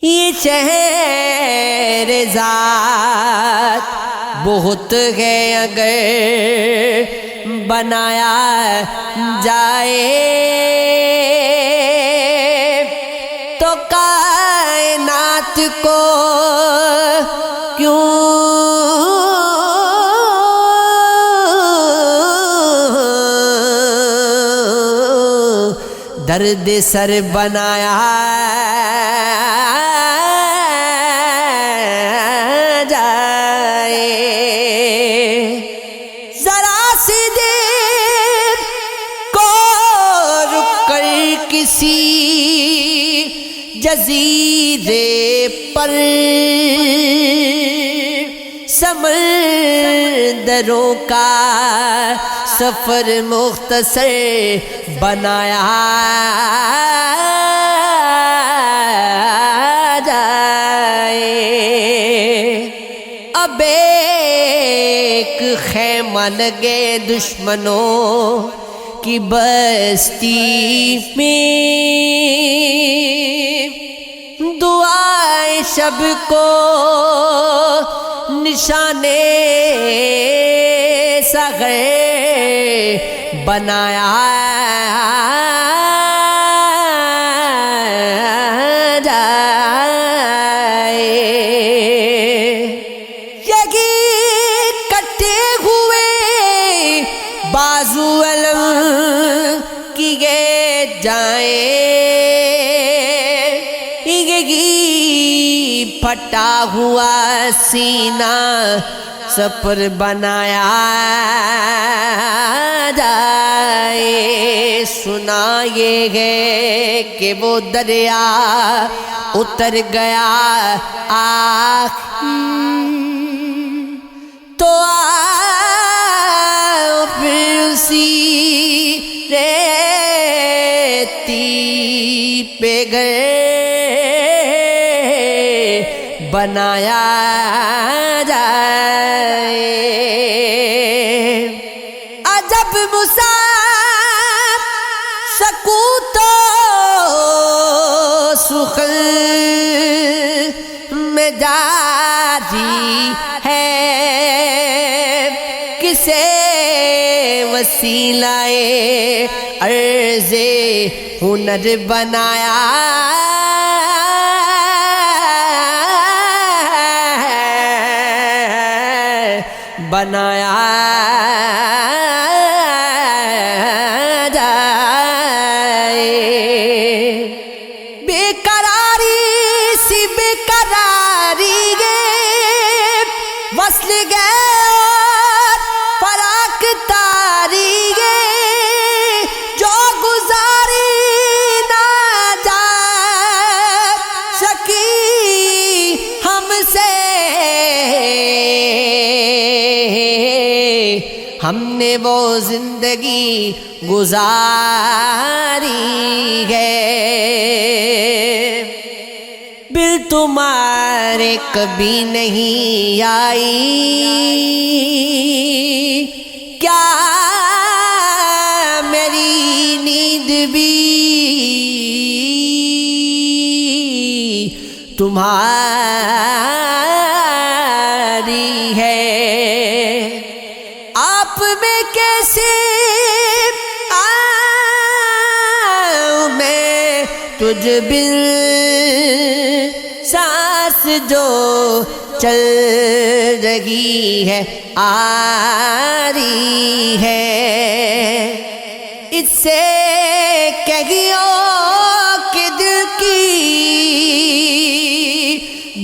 یہ شہرزاد بہت ہے اگر بنایا جائے تو کائنات کو کیوں درد سر بنایا جائے۔ ذرا سی دیر کو رک کر کسی جزیرے پر سمندروں کا سفر مختصر بنایا جائے۔ اب ایک خیمہ لگے دشمنوں کی بستی میں، دعائیں شب کو نشانے سغے بنایا جائے۔ یہی کٹے ہوئے بازو علم کیے جائیں، یہی پھٹا ہوا سینہ سپر بنایا جائے۔ سنا یہ ہے کہ وہ دریا اتر گیا تو آؤ پھر اسی ریتی پہ گئے بنایا جائے۔ عجب مصاب سکوت و سخن میں جاری ہے، کسے وسیلہ عرض ہنر بنایا جائے۔ بے قراری سی بے قراری گے وصل گئے اور فراق تاری گے، جو گزاری نہ جا سکی ہم سے، ہم نے وہ زندگی گزاری ہے۔ بل تمہارے کبھی نہیں آئی کیا میری نیند بھی تمہاری ہے؟ آپ میں کیسے آؤں میں تجھ بن، سانس جو چل رہی ہے آری ہے، اس سے کہیو کہ دل کی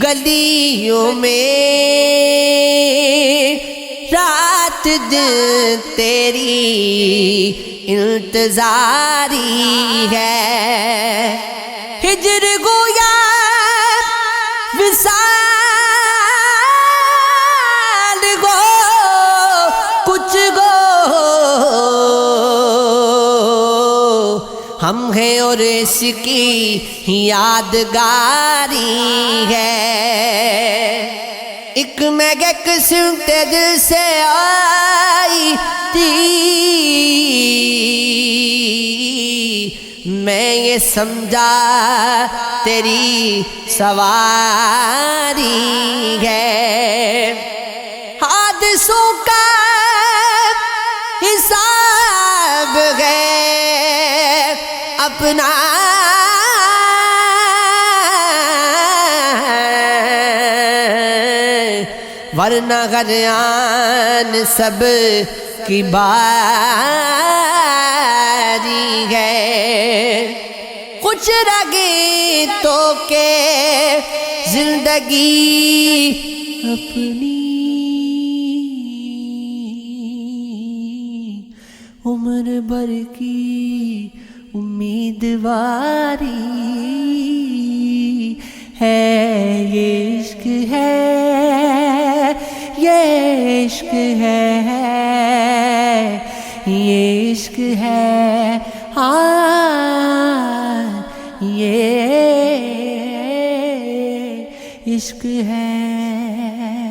گلیوں میں رات دن تیری انتظاری ہے۔ ہجر گویا وصال گو کچھ گو ہم ہیں اور اس کی یادگاری ہے۔ ایک میگے قسم تے دل سے آئی تھی میں یہ سمجھا تیری سواری ہے، حادثوں کا حساب ہے اپنا، ورنہ غریان سب کی باری ہے، کچھ رگی تو کہ زندگی اپنی، عمر بھر کی امیدواری ہے، یہ عشق ہے، یہ عشق ہے، یہ عشق ہے، ہاں یہ عشق ہے۔